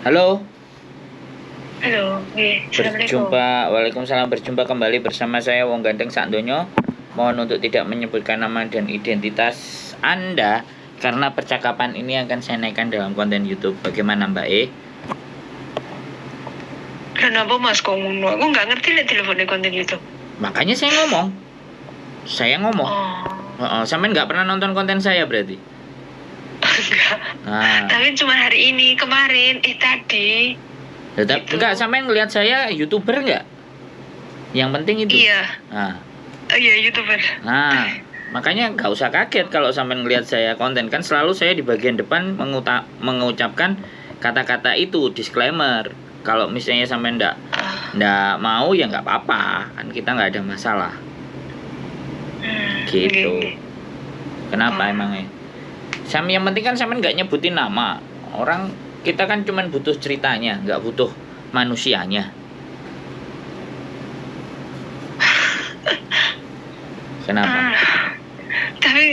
Halo, Halo, Assalamualaikum. Waalaikumsalam, berjumpa kembali bersama saya Wong Ganteng Sakdonya. Mohon untuk tidak menyebutkan nama dan identitas Anda karena percakapan ini akan saya naikkan dalam konten YouTube. Bagaimana Mbak E? Kenapa Mas kok ngono? Aku nggak ngerti lihat teleponnya konten YouTube. Makanya saya ngomong. Sampean nggak pernah nonton konten saya berarti? Enggak. Nah, Tapi cuma hari ini, kemarin, tadi. tetap Gitu. enggak, sampean ngelihat saya YouTuber nggak? Yang penting itu. Iya. Nah, Iya, YouTuber. Nah, makanya nggak usah kaget kalau sampai ngelihat saya konten, kan selalu saya di bagian depan mengucapkan kata-kata itu, disclaimer. Kalau misalnya sampai ndak mau ya nggak apa-apa, kan kita nggak ada masalah. Gitu. Okay. Kenapa emangnya? Yang penting kan sampai nggak nyebutin nama. Orang kita kan cuman butuh ceritanya, nggak butuh manusianya. Kenapa? Tapi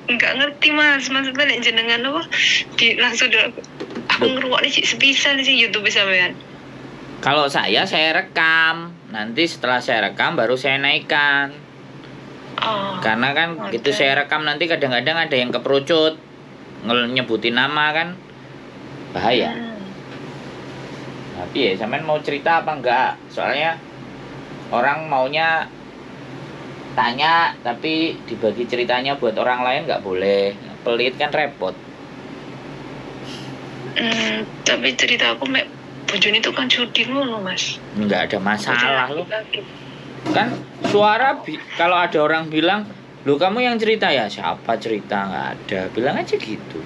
nggak ngerti Mas, maksudnya nek jenengan apa? Langsung aku ngeruwakne sih sepisan sih YouTube sampean. Kalau saya rekam. Nanti setelah saya rekam baru saya naikkan. Karena kan gitu saya rekam nanti kadang-kadang ada yang keperucut nyebutin nama kan bahaya. Tapi ya sampean mau cerita apa enggak? Soalnya orang maunya tanya tapi dibagi ceritanya buat orang lain nggak boleh, pelit kan repot. Tapi cerita aku bojone itu kan judi ngono Mas. Nggak ada masalah loh. Kan suara kalau ada orang bilang, "Loh kamu yang cerita ya?" Siapa cerita? Nggak ada, bilang aja gitu.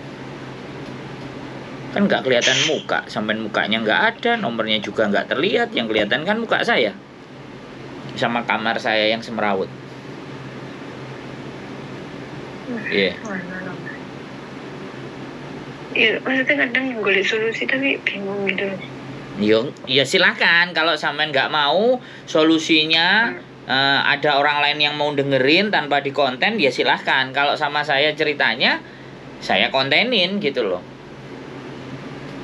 Kan nggak kelihatan muka, sampai mukanya nggak ada, nomornya juga nggak terlihat, yang kelihatan kan muka saya sama kamar saya yang semrawut. Iya. Iya, maksudnya kadang golek solusi tapi bingung gitu. Ya silahkan, kalau sampean nggak mau solusinya ada orang lain yang mau dengerin tanpa dikonten, ya silahkan. Kalau sama saya ceritanya, saya kontenin gitu loh.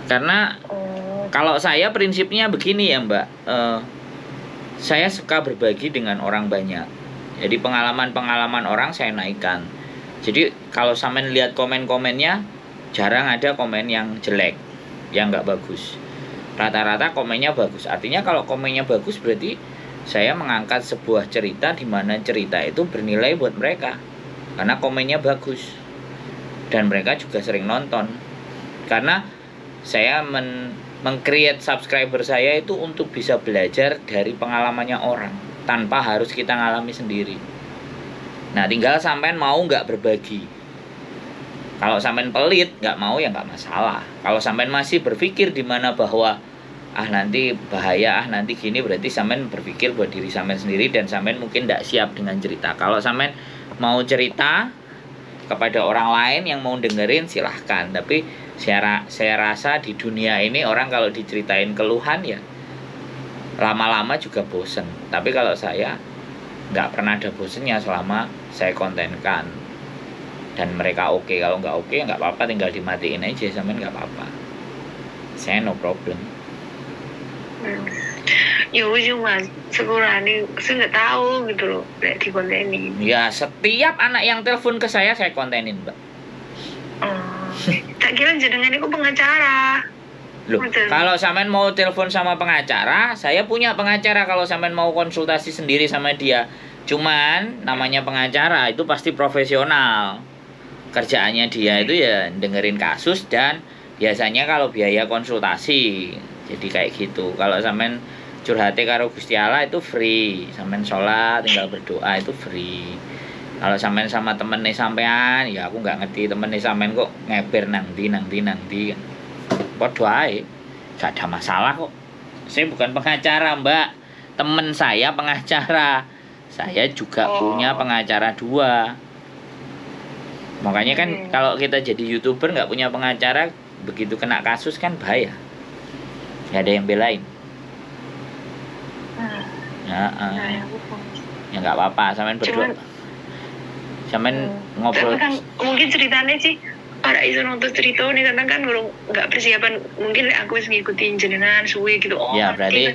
Karena kalau saya prinsipnya begini ya Mbak, saya suka berbagi dengan orang banyak. Jadi pengalaman-pengalaman orang saya naikkan. Jadi kalau sampean lihat komen-komennya, jarang ada komen yang jelek, yang nggak bagus. Rata-rata komennya bagus. Artinya kalau komennya bagus berarti saya mengangkat sebuah cerita di mana cerita itu bernilai buat mereka. Karena komennya bagus. Dan mereka juga sering nonton. Karena saya meng-create subscriber saya itu untuk bisa belajar dari pengalamannya orang tanpa harus kita ngalami sendiri. Nah, tinggal sampean mau nggak berbagi. Kalau sampean pelit, nggak mau ya nggak masalah. Kalau sampean masih berpikir di mana bahwa nanti bahaya, nanti gini, berarti sampean berpikir buat diri sampean sendiri dan sampean mungkin nggak siap dengan cerita. Kalau sampean mau cerita kepada orang lain yang mau dengerin, silahkan. Tapi saya rasa di dunia ini orang kalau diceritain keluhan ya lama-lama juga bosen. Tapi kalau saya nggak pernah ada bosennya selama saya kontenkan dan mereka oke. Kalau nggak oke nggak apa-apa, tinggal dimatiin aja, sampean nggak apa-apa, saya no problem. Ya wis Mas, sekurangnya saya nggak tahu gitu loh, di kontenin. Ya setiap anak yang telepon ke saya kontenin Mbak. Tak kira jenengan itu pengacara. Loh, kalau sampean mau telepon sama pengacara, saya punya pengacara kalau sampean mau konsultasi sendiri sama dia. Cuman namanya pengacara itu pasti profesional. Kerjaannya dia itu ya dengerin kasus dan biasanya kalau biaya konsultasi. Jadi kayak gitu. Kalau sampean curhate karo Gusti Allah itu free. Sampean sholat tinggal berdoa itu free. Kalau sampean sama temennya sampean, ya aku nggak ngerti temennya sampean kok ngeber nang di kan. Podo ae, gak ada masalah kok. Saya bukan pengacara Mbak, temen saya pengacara. Saya juga punya pengacara 2. Makanya kan kalau kita jadi YouTuber nggak punya pengacara, begitu kena kasus kan bahaya. Nggak ada yang belain. Ya nggak apa-apa, sampean berdua. Sampean ngobrol. Kan mungkin ceritanya sih para iso nonton cerita nih karena kan nggak persiapan, mungkin aku harus ngikutin jenengan suwe gitu. Ya, berarti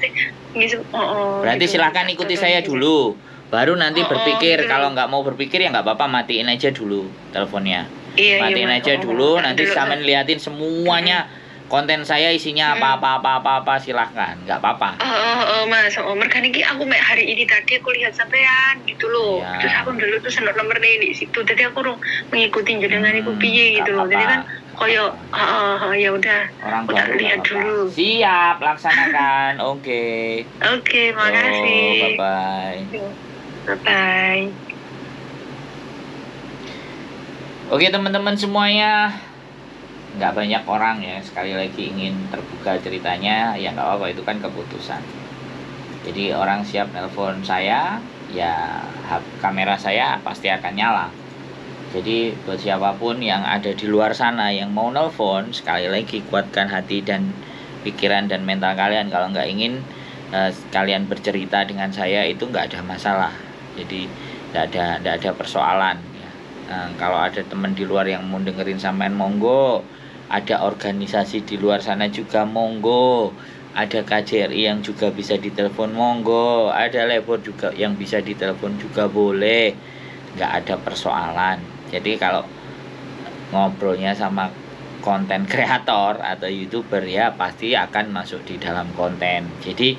gitu. silahkan ikuti saya dulu, baru nanti berpikir. Gitu. Kalau nggak mau berpikir ya nggak apa-apa, matiin aja dulu teleponnya. Iya, Matiin Mas. aja dulu, nanti dulu. sampean liatin semuanya konten saya isinya apa silahkan, nggak apa-apa. Mas, mereka ini aku hari ini tadi aku lihat sampean gitu loh. Iya. Terus aku dulu tuh senok nomornya di situ. Jadi aku mengikuti jenengan iku piye gitu loh. nggak Jadi kan apa-apa. koyo ya udah. Orang Aku baru tak nggak lihat apa-apa. dulu. Siap, laksanakan. Oke. Oke, makasih. Bye bye. Bye bye. Oke teman-teman semuanya, nggak banyak orang ya, sekali lagi ingin terbuka ceritanya, ya nggak apa-apa, itu kan keputusan. Jadi orang siap nelpon saya, ya kamera saya pasti akan nyala. Jadi buat siapapun yang ada di luar sana yang mau nelpon, sekali lagi kuatkan hati dan pikiran dan mental kalian. Kalau nggak ingin kalian bercerita dengan saya, itu nggak ada masalah. Jadi nggak ada persoalan. Kalau ada teman di luar yang mau dengerin sampean, monggo. Ada organisasi di luar sana juga, monggo. Ada KJRI yang juga bisa ditelepon, monggo. Ada labor juga yang bisa ditelepon juga, boleh. Nggak ada persoalan. Jadi kalau ngobrolnya sama konten kreator atau YouTuber, ya pasti akan masuk di dalam konten. Jadi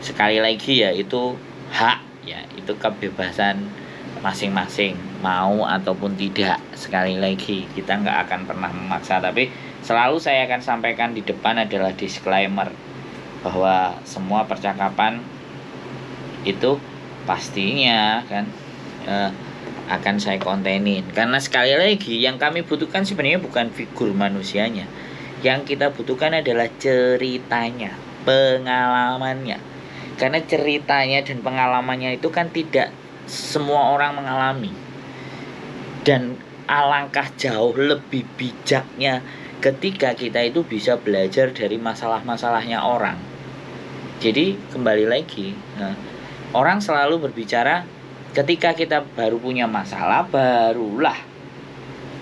sekali lagi ya, itu hak ya, itu kebebasan masing-masing, mau ataupun tidak. Sekali lagi kita nggak akan pernah memaksa, tapi selalu saya akan sampaikan di depan adalah disclaimer bahwa semua percakapan itu pastinya kan akan saya kontenin, karena sekali lagi yang kami butuhkan sebenarnya bukan figur manusianya, yang kita butuhkan adalah ceritanya, pengalamannya. Karena ceritanya dan pengalamannya itu kan tidak semua orang mengalami, dan alangkah jauh lebih bijaknya ketika kita itu bisa belajar dari masalah-masalahnya orang. Jadi kembali lagi, orang selalu berbicara ketika kita baru punya masalah, barulah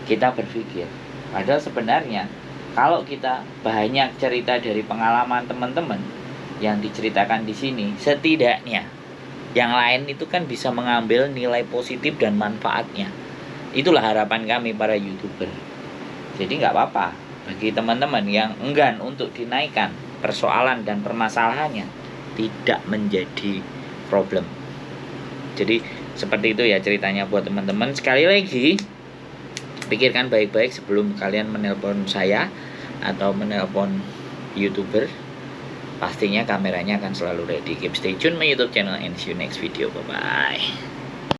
kita berpikir. Padahal sebenarnya kalau kita banyak cerita dari pengalaman teman-teman yang diceritakan di sini, setidaknya yang lain itu kan bisa mengambil nilai positif dan manfaatnya. Itulah harapan kami para YouTuber. Jadi nggak apa-apa bagi teman-teman yang enggan untuk dinaikkan persoalan dan permasalahannya, tidak menjadi problem. Jadi seperti itu ya ceritanya buat teman-teman. Sekali lagi, pikirkan baik-baik sebelum kalian menelpon saya atau menelpon YouTuber. Pastinya kameranya akan selalu ready. Keep stay tune my YouTube channel and see you next video. Bye bye.